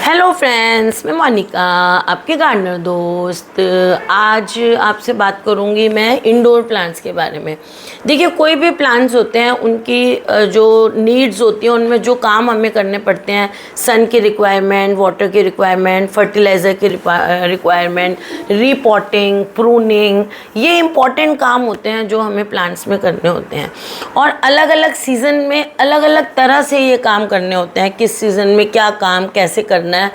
Hello friends, मैं मोनिका आपके gardener दोस्त। आज आपसे बात करूंगी मैं इंडोर प्लांट्स के बारे में। देखिए, कोई भी प्लांट्स होते हैं उनकी जो नीड्स होती हैं उनमें जो काम हमें करने पड़ते हैं, सन की रिक्वायरमेंट, वाटर की रिक्वायरमेंट, फर्टिलाइज़र की रिक्वायरमेंट, रीपॉटिंग, प्रूनिंग, ये इम्पॉर्टेंट काम होते हैं जो हमें प्लांट्स में करने होते हैं। और अलग अलग सीज़न में अलग अलग तरह से ये काम करने होते हैं, किस सीज़न में क्या काम कैसे करना है,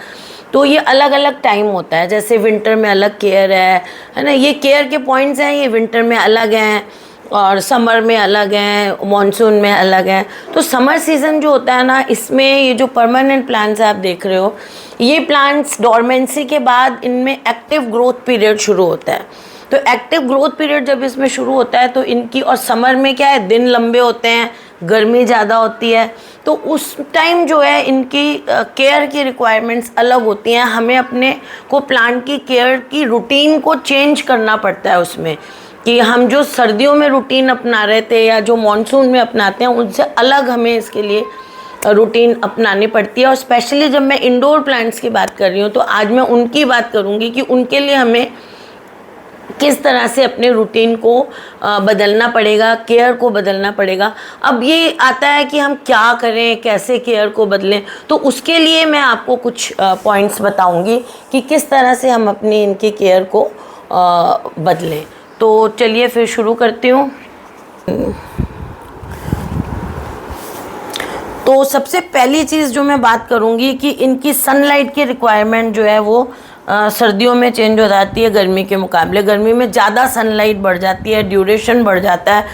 तो ये अलग अलग टाइम होता है। जैसे विंटर में अलग केयर है ना, ये केयर के पॉइंट्स हैं, ये विंटर में अलग हैं और समर में अलग हैं, मॉनसून में अलग हैं। तो समर सीज़न जो होता है ना, इसमें ये जो परमानेंट प्लांट्स आप देख रहे हो, ये प्लांट्स डोरमेंसी के बाद इनमें एक्टिव ग्रोथ पीरियड शुरू होता है। तो एक्टिव ग्रोथ पीरियड जब इसमें शुरू होता है तो इनकी, और समर में क्या है, दिन लंबे होते हैं, गर्मी ज़्यादा होती है, तो उस टाइम जो है इनकी केयर की रिक्वायरमेंट्स अलग होती हैं। हमें अपने को प्लांट की केयर की रूटीन को चेंज करना पड़ता है उसमें, कि हम जो सर्दियों में रूटीन अपना रहे थे या जो मॉनसून में अपनाते हैं उनसे अलग हमें इसके लिए रूटीन अपनानी पड़ती है। और स्पेशली जब मैं इंडोर प्लांट्स की बात कर रही हूँ तो आज मैं उनकी बात करूँगी कि उनके लिए हमें किस तरह से अपने रूटीन को बदलना पड़ेगा, केयर को बदलना पड़ेगा। अब ये आता है कि हम क्या करें, कैसे केयर को बदलें, तो उसके लिए मैं आपको कुछ पॉइंट्स बताऊंगी कि किस तरह से हम अपनी इनकी केयर को बदलें। तो चलिए फिर शुरू करती हूँ। तो सबसे पहली चीज़ जो मैं बात करूँगी कि इनकी सनलाइट की रिक्वायरमेंट जो है वो सर्दियों में चेंज हो जाती है गर्मी के मुकाबले। गर्मी में ज़्यादा सनलाइट बढ़ जाती है, ड्यूरेशन बढ़ जाता है।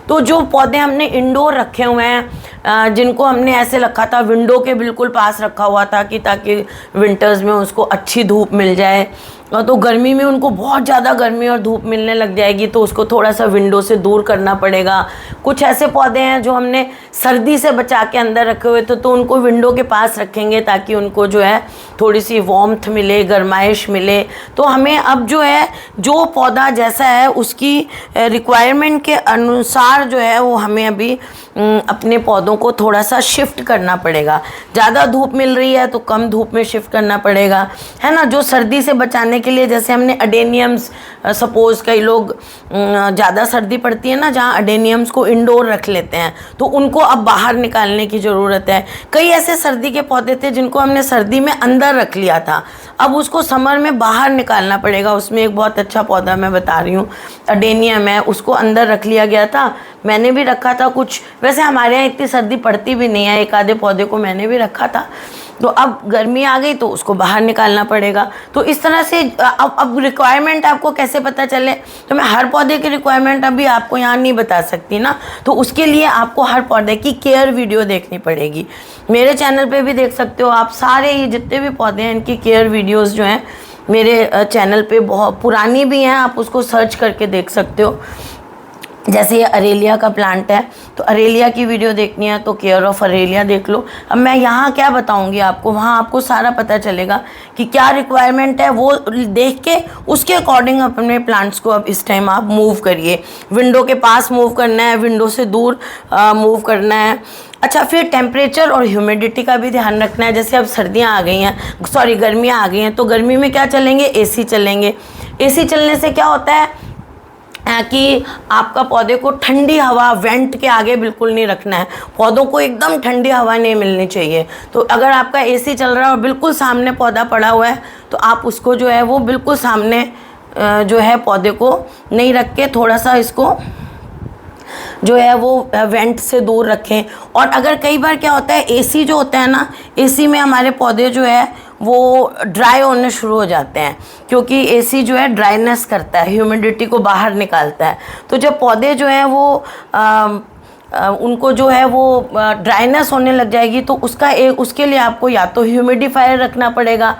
तो जो पौधे हमने इंडोर रखे हुए हैं, जिनको हमने ऐसे रखा था, विंडो के बिल्कुल पास रखा हुआ था कि ताकि विंटर्स में उसको अच्छी धूप मिल जाए, तो गर्मी में उनको बहुत ज़्यादा गर्मी और धूप मिलने लग जाएगी तो उसको थोड़ा सा विंडो से दूर करना पड़ेगा। कुछ ऐसे पौधे हैं जो हमने सर्दी से बचा के अंदर रखे हुए थे तो उनको विंडो के पास रखेंगे ताकि उनको जो है थोड़ी सी वार्मथ मिले, गर्माइश मिले। तो हमें अब जो है, जो पौधा जैसा है उसकी रिक्वायरमेंट के अनुसार जो है वो हमें अभी अपने पौधों को थोड़ा सा शिफ्ट करना पड़ेगा। ज़्यादा धूप मिल रही है तो कम धूप में शिफ्ट करना पड़ेगा, है ना। जो सर्दी से बचाने के लिए, जैसे हमने अडेनियम्स, सपोज़ कई लोग ज़्यादा सर्दी पड़ती है ना, जहाँ अडेनियम्स को इंडोर रख लेते हैं तो उनको अब बाहर निकालने की ज़रूरत है। कई ऐसे सर्दी के पौधे थे जिनको हमने सर्दी में अंदर रख लिया था, अब उसको समर में बाहर निकालना पड़ेगा। उसमें एक बहुत अच्छा पौधा मैं बता रही हूँ, अडेनियम है, उसको अंदर रख लिया गया था। मैंने भी रखा था कुछ, वैसे हमारे यहाँ इतनी सर्दी पड़ती भी नहीं है, एक आधे पौधे को मैंने भी रखा था। तो अब गर्मी आ गई तो उसको बाहर निकालना पड़ेगा। तो इस तरह से अब रिक्वायरमेंट आपको कैसे पता चले, तो मैं हर पौधे की रिक्वायरमेंट अभी आपको यहाँ नहीं बता सकती ना, तो उसके लिए आपको हर पौधे की केयर वीडियो देखनी पड़ेगी। मेरे चैनल पे भी देख सकते हो आप, सारे ही जितने भी पौधे हैं इनकी केयर वीडियोज़ जो हैं मेरे चैनल पे बहुत पुरानी भी हैं, आप उसको सर्च करके देख सकते हो। जैसे ये अरेलिया का प्लांट है, तो अरेलिया की वीडियो देखनी है तो केयर ऑफ अरेलिया देख लो। अब मैं यहाँ क्या बताऊँगी आपको, वहाँ आपको सारा पता चलेगा कि क्या रिक्वायरमेंट है, वो देख के उसके अकॉर्डिंग अपने प्लांट्स को अब इस टाइम आप मूव करिए। विंडो के पास मूव करना है, विंडो से दूर मूव करना है। अच्छा, फिर टेम्परेचर और ह्यूमिडिटी का भी ध्यान रखना है। जैसे अब सर्दियाँ आ गई हैं, सॉरी गर्मियाँ आ गई हैं, तो गर्मी में क्या चलेंगे, एसी चलेंगे। एसी चलने से क्या होता है कि आपका पौधे को ठंडी हवा वेंट के आगे बिल्कुल नहीं रखना है, पौधों को एकदम ठंडी हवा नहीं मिलनी चाहिए। तो अगर आपका एसी चल रहा है और बिल्कुल सामने पौधा पड़ा हुआ है तो आप उसको जो है वो बिल्कुल सामने जो है पौधे को नहीं रख के थोड़ा सा इसको जो है वो वेंट से दूर रखें। और अगर कई बार क्या होता है, एसी जो होता है ना, एसी में हमारे पौधे जो है वो ड्राई होने शुरू हो जाते हैं, क्योंकि एसी जो है ड्राइनेस करता है, ह्यूमिडिटी को बाहर निकालता है। तो जब पौधे जो हैं वो उनको जो है वो ड्राइनेस होने लग जाएगी तो उसके लिए आपको या तो ह्यूमिडिफायर रखना पड़ेगा।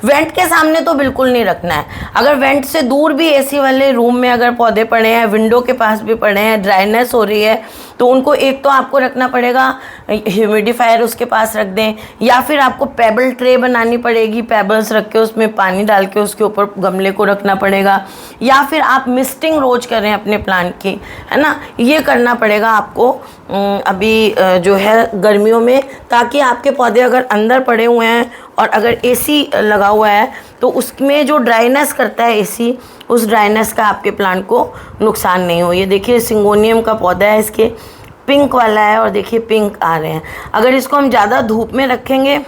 वेंट के सामने तो बिल्कुल नहीं रखना है। अगर वेंट से दूर भी एसी वाले रूम में अगर पौधे पड़े हैं, विंडो के पास भी पड़े हैं, ड्राइनेस हो रही है, तो उनको एक तो आपको रखना पड़ेगा ह्यूमिडिफायर उसके पास रख दें, या फिर आपको पेबल ट्रे बनानी पड़ेगी, पेबल्स रख के उसमें पानी डाल के उसके ऊपर गमले को रखना पड़ेगा, या फिर आप मिस्टिंग रोज करें अपने प्लांट की, है ना, ये करना पड़ेगा आपको अभी जो है गर्मियों में, ताकि आपके पौधे अगर अंदर पड़े हुए हैं और अगर एसी लगा हुआ है तो उसमें जो ड्राइनेस करता है एसी, उस ड्राइनेस का आपके प्लांट को नुकसान नहीं हो। ये देखिए सिंगोनियम का पौधा है, इसके पिंक वाला है और देखिए पिंक आ रहे हैं। अगर इसको हम ज़्यादा धूप में रखेंगे,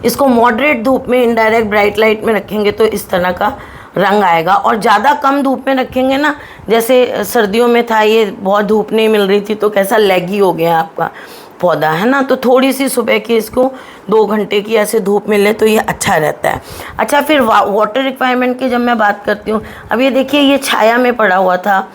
इसको मॉडरेट धूप में इनडायरेक्ट ब्राइट लाइट में रखेंगे तो इस तरह का रंग आएगा, और ज़्यादा कम धूप में रखेंगे ना, जैसे सर्दियों में था ये बहुत धूप नहीं मिल रही थी तो कैसा लैगी हो गया आपका पौधा, है ना। तो थोड़ी सी सुबह की इसको 2 घंटे की ऐसे धूप मिले तो ये अच्छा रहता है। अच्छा, फिर वाटर रिक्वायरमेंट की जब मैं बात करती हूँ, अब ये देखिए ये छाया में पड़ा हुआ था,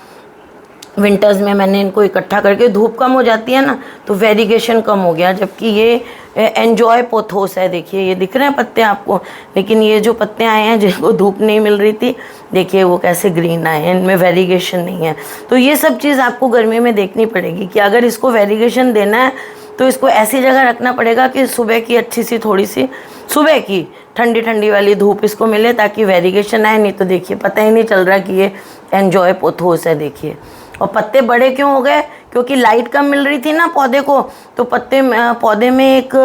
विंटर्स में मैंने इनको इकट्ठा करके, धूप कम हो जाती है ना तो वेरिगेशन कम हो गया, जबकि ये एन्जॉय पोथोस है, देखिए ये दिख रहे हैं पत्ते आपको, लेकिन ये जो पत्ते आए हैं जिनको धूप नहीं मिल रही थी, देखिए वो कैसे ग्रीन आए हैं, इनमें वेरिगेशन नहीं है। तो ये सब चीज़ आपको गर्मी में देखनी पड़ेगी कि अगर इसको वेरिगेशन देना है तो इसको ऐसी जगह रखना पड़ेगा कि सुबह की अच्छी सी थोड़ी सी सुबह की ठंडी ठंडी वाली धूप इसको मिले ताकि वेरिगेशन आए, नहीं तो देखिए पता ही नहीं चल रहा कि ये एन्जॉय पोथोस है, देखिए। और पत्ते बड़े क्यों हो गए? क्योंकि लाइट कम मिल रही थी ना पौधे को, तो पौधे में एक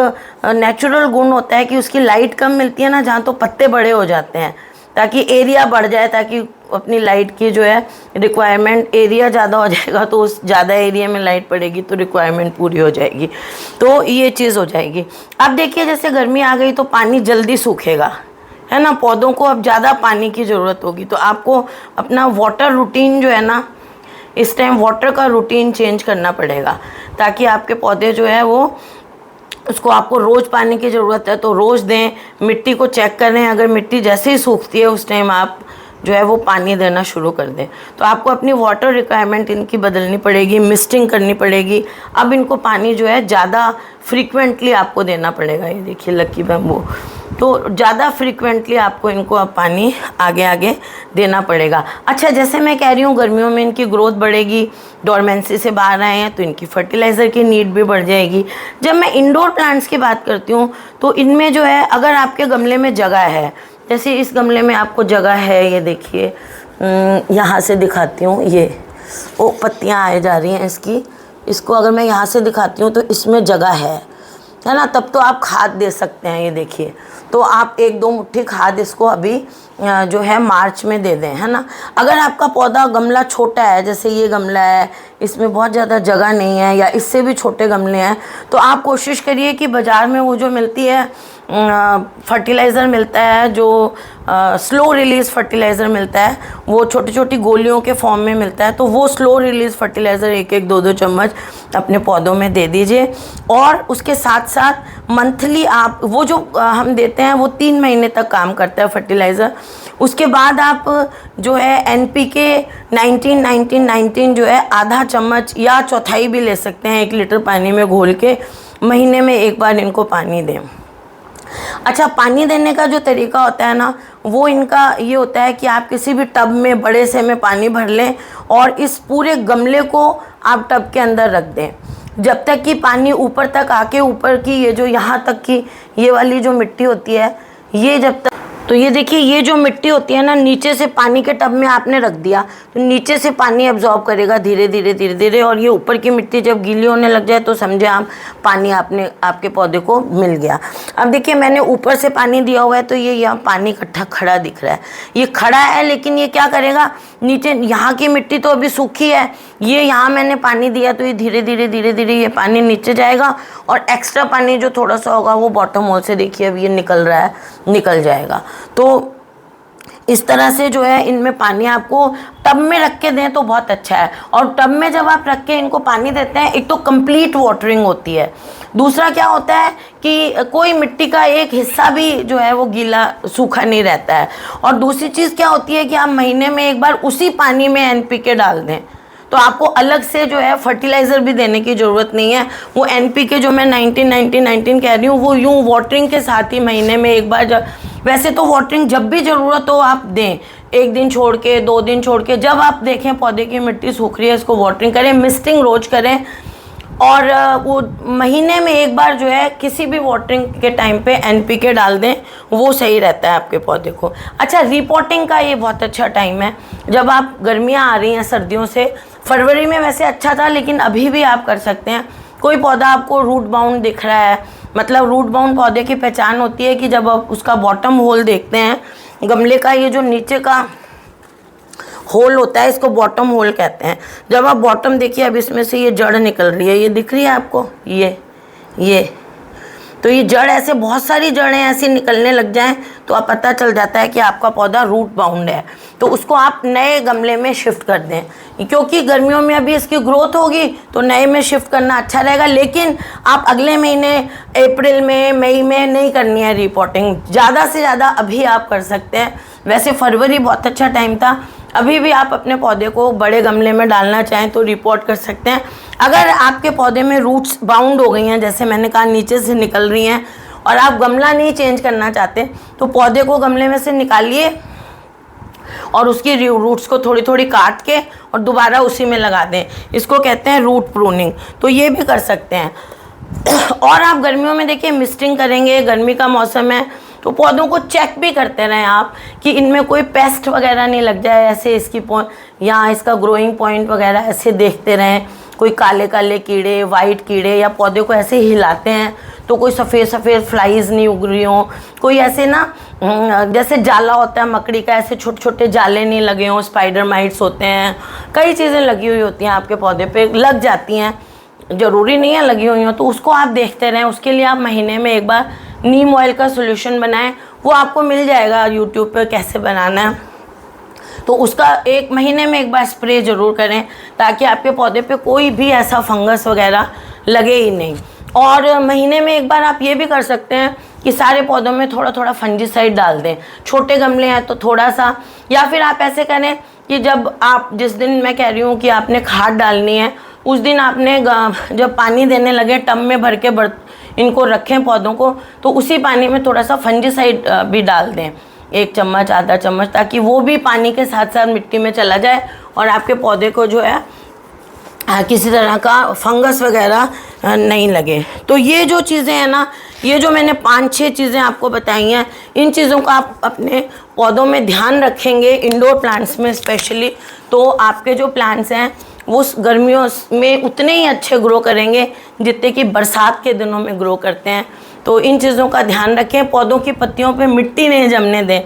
नेचुरल गुण होता है कि उसकी लाइट कम मिलती है ना जहाँ, तो पत्ते बड़े हो जाते हैं ताकि एरिया बढ़ जाए, ताकि अपनी लाइट की जो है रिक्वायरमेंट, एरिया ज़्यादा हो जाएगा तो उस ज़्यादा एरिया में लाइट पड़ेगी तो रिक्वायरमेंट पूरी हो जाएगी, तो ये चीज़ हो जाएगी। अब देखिए जैसे गर्मी आ गई तो पानी जल्दी सूखेगा, है ना, पौधों को अब ज़्यादा पानी की ज़रूरत होगी, तो आपको अपना वाटर रूटीन जो है ना, इस टाइम वाटर का रूटीन चेंज करना पड़ेगा ताकि आपके पौधे जो है वो, उसको आपको रोज़ पानी की ज़रूरत है तो रोज़ दें। मिट्टी को चेक करें, अगर मिट्टी जैसे ही सूखती है उस टाइम आप जो है वो पानी देना शुरू कर दें। तो आपको अपनी वाटर रिक्वायरमेंट इनकी बदलनी पड़ेगी, मिस्टिंग करनी पड़ेगी। अब इनको पानी जो है ज़्यादा फ्रीक्वेंटली आपको देना पड़ेगा। ये देखिए लकी बैम्बू, तो ज़्यादा फ्रीक्वेंटली आपको इनको अब पानी आगे आगे देना पड़ेगा। अच्छा, जैसे मैं कह रही हूँ गर्मियों में इनकी ग्रोथ बढ़ेगी, डोरमेंसी से बाहर आए हैं तो इनकी फर्टिलाइज़र की नीड भी बढ़ जाएगी। जब मैं इंडोर प्लांट्स की बात करती हूँ तो इनमें जो है, अगर आपके गमले में जगह है, जैसे इस गमले में आपको जगह है, ये देखिए यहाँ से दिखाती हूँ, ये वो पत्तियाँ आए जा रही हैं इसको अगर मैं यहाँ से दिखाती हूँ तो इसमें जगह है ना, तब तो आप खाद दे सकते हैं। ये देखिए, तो आप 1-2 मुट्ठी खाद इसको अभी जो है मार्च में दे दें, है ना। अगर आपका पौधा गमला छोटा है, जैसे ये गमला है, इसमें बहुत ज़्यादा जगह नहीं है, या इससे भी छोटे गमले हैं, तो आप कोशिश करिए कि बाज़ार में वो जो मिलती है फर्टिलाइज़र मिलता है, जो स्लो रिलीज़ फर्टिलाइज़र मिलता है, वो छोटी छोटी गोलियों के फॉर्म में मिलता है, तो वो स्लो रिलीज़ फर्टिलाइज़र 1-1, 2-2 चम्मच अपने पौधों में दे दीजिए। और उसके साथ साथ मंथली आप वो जो हम देते हैं वो 3 महीने तक काम करता है फर्टिलाइज़र। उसके बाद आप जो है NPK 19-19-19 जो है आधा चम्मच या चौथाई भी ले सकते हैं 1 लीटर पानी में घोल के, महीने में 1 बार इनको पानी दें। अच्छा, पानी देने का जो तरीका होता है ना, वो इनका ये होता है कि आप किसी भी टब में, बड़े से में पानी भर लें और इस पूरे गमले को आप टब के अंदर रख दें, जब तक कि पानी ऊपर तक आके, ऊपर की ये जो यहाँ तक की ये वाली जो मिट्टी होती है, ये जब तक, तो ये देखिए ये जो मिट्टी होती है ना, नीचे से पानी के टब में आपने रख दिया तो नीचे से पानी एब्जॉर्ब करेगा धीरे धीरे धीरे धीरे, और ये ऊपर की मिट्टी जब गीली होने लग जाए तो समझे आप पानी आपके पौधे को मिल गया। अब देखिए मैंने ऊपर से पानी दिया हुआ है तो ये यहाँ पानी इकट्ठा खड़ा दिख रहा है, ये खड़ा है, लेकिन ये क्या करेगा, नीचे यहाँ की मिट्टी तो अभी सूखी है, ये यहाँ मैंने पानी दिया तो ये धीरे धीरे धीरे धीरे ये पानी नीचे जाएगा, और एक्स्ट्रा पानी जो थोड़ा सा होगा वो बॉटम होल से देखिए अब ये निकल रहा है, निकल जाएगा। तो इस तरह से जो है इनमें पानी आपको टब में रख के दें तो बहुत अच्छा है। और टब में जब आप रख के इनको पानी देते हैं, एक तो कंप्लीट वाटरिंग होती है, दूसरा क्या होता है कि कोई मिट्टी का एक हिस्सा भी जो है वो गीला सूखा नहीं रहता है, और दूसरी चीज़ क्या होती है कि आप महीने में 1 बार उसी पानी में NPK डाल दें, तो आपको अलग से जो है फर्टिलाइज़र भी देने की ज़रूरत नहीं है। वो NPK जो मैं 19-19-19 कह रही हूँ वो यूँ वाटरिंग के साथ ही महीने में 1 बार, जब वैसे तो वाटरिंग जब भी ज़रूरत हो आप दें, 1 दिन छोड़ के, 2 दिन छोड़ के, जब आप देखें पौधे की मिट्टी सूख रही है इसको वाटरिंग करें, मिस्टिंग रोज करें। और वो महीने में एक बार जो है किसी भी वाटरिंग के टाइम पे NPK डाल दें, वो सही रहता है आपके पौधे को। अच्छा, रिपोर्टिंग का ये बहुत अच्छा टाइम है, जब आप गर्मियाँ आ रही हैं सर्दियों से। फरवरी में वैसे अच्छा था, लेकिन अभी भी आप कर सकते हैं। कोई पौधा आपको रूट बाउंड दिख रहा है, मतलब रूट बाउंड पौधे की पहचान होती है कि जब आप उसका बॉटम होल देखते हैं, गमले का ये जो नीचे का होल होता है इसको बॉटम होल कहते हैं। जब आप बॉटम देखिए, अब इसमें से ये जड़ निकल रही है, ये दिख रही है आपको, ये तो ये जड़, ऐसे बहुत सारी जड़ें ऐसी निकलने लग जाएं तो आप पता चल जाता है कि आपका पौधा रूट बाउंड है। तो उसको आप नए गमले में शिफ्ट कर दें, क्योंकि गर्मियों में अभी इसकी ग्रोथ होगी तो नए में शिफ्ट करना अच्छा रहेगा। लेकिन आप अगले महीने अप्रैल में, मई में नहीं करनी है रिपोर्टिंग, ज़्यादा से ज़्यादा अभी आप कर सकते हैं। वैसे फरवरी बहुत अच्छा टाइम था, अभी भी आप अपने पौधे को बड़े गमले में डालना चाहें तो रिपोर्ट कर सकते हैं। अगर आपके पौधे में रूट्स बाउंड हो गई हैं, जैसे मैंने कहा नीचे से निकल रही हैं, और आप गमला नहीं चेंज करना चाहते, तो पौधे को गमले में से निकालिए और उसकी रूट्स को थोड़ी थोड़ी काट के और दोबारा उसी में लगा दें। इसको कहते हैं रूट प्रूनिंग, तो ये भी कर सकते हैं। और आप गर्मियों में देखिए मिस्टिंग करेंगे, गर्मी का मौसम है, तो पौधों को चेक भी करते रहें आप कि इनमें कोई पेस्ट वगैरह नहीं लग जाए, ऐसे इसकी या इसका ग्रोइंग पॉइंट वगैरह ऐसे देखते रहें। कोई काले काले कीड़े, वाइट कीड़े, या पौधे को ऐसे हिलाते हैं तो कोई सफ़ेद सफ़ेद फ्लाइज नहीं उग रही हों, कोई ऐसे ना जैसे जाला होता है मकड़ी का, ऐसे छोटे छोटे जाले नहीं लगे हों, स्पाइडर माइट्स होते हैं, कई चीज़ें लगी हुई होती हैं आपके पौधे पे, लग जाती हैं, ज़रूरी नहीं है लगी हुई हो, तो उसको आप देखते रहें। उसके लिए आप महीने में एक बार नीम ऑयल का सोल्यूशन बनाएं, वो आपको मिल जाएगा यूट्यूब पे कैसे बनाना है, तो उसका 1 महीने में एक बार स्प्रे ज़रूर करें, ताकि आपके पौधे पे कोई भी ऐसा फंगस वगैरह लगे ही नहीं। और महीने में एक बार आप ये भी कर सकते हैं कि सारे पौधों में थोड़ा थोड़ा फंजीसाइड डाल दें। छोटे गमले हैं तो थोड़ा सा, या फिर आप ऐसे करें कि जब आप, जिस दिन मैं कह रही हूँ कि आपने खाद डालनी है, उस दिन आपने जब पानी देने लगे टब में भर के इनको रखें पौधों को, तो उसी पानी में थोड़ा सा फंजीसाइड भी डाल दें, 1 चम्मच, आधा चम्मच, ताकि वो भी पानी के साथ साथ मिट्टी में चला जाए और आपके पौधे को जो है किसी तरह का फंगस वगैरह नहीं लगे। तो ये जो चीज़ें हैं ना, ये जो मैंने 5-6 चीज़ें आपको बताई हैं, इन चीज़ों का आप अपने पौधों में ध्यान रखेंगे, इंडोर प्लांट्स में स्पेशली, तो आपके जो प्लांट्स हैं वो गर्मियों में उतने ही अच्छे ग्रो करेंगे जितने कि बरसात के दिनों में ग्रो करते हैं। तो इन चीज़ों का ध्यान रखें। पौधों की पत्तियों पे मिट्टी नहीं जमने दें,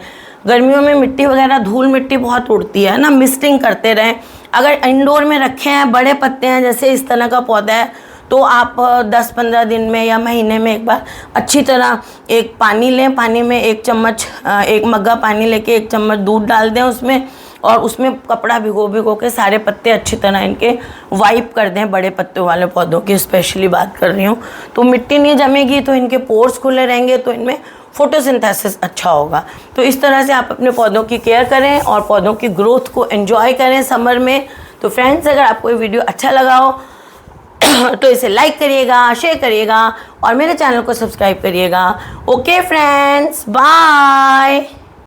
गर्मियों में मिट्टी वगैरह, धूल मिट्टी बहुत उड़ती है ना, मिस्टिंग करते रहें। अगर इंडोर में रखे हैं, बड़े पत्ते हैं, जैसे इस तरह का पौधा है, तो आप 10-15 दिन में या महीने में एक बार अच्छी तरह एक पानी लें, पानी में 1 चम्मच, 1 मग्गा पानी लेके 1 चम्मच दूध डाल दें उसमें, और उसमें कपड़ा भिगो के सारे पत्ते अच्छी तरह इनके वाइप कर दें। बड़े पत्तों वाले पौधों की स्पेशली बात कर रही हूँ, तो मिट्टी नहीं जमेगी, तो इनके पोर्स खुले रहेंगे, तो इनमें फोटोसिंथेसिस अच्छा होगा। तो इस तरह से आप अपने पौधों की केयर करें और पौधों की ग्रोथ को एंजॉय करें समर में। तो फ्रेंड्स, अगर आपको ये वीडियो अच्छा लगा हो तो इसे लाइक करिएगा, शेयर करिएगा और मेरे चैनल को सब्सक्राइब करिएगा। Okay friends, bye.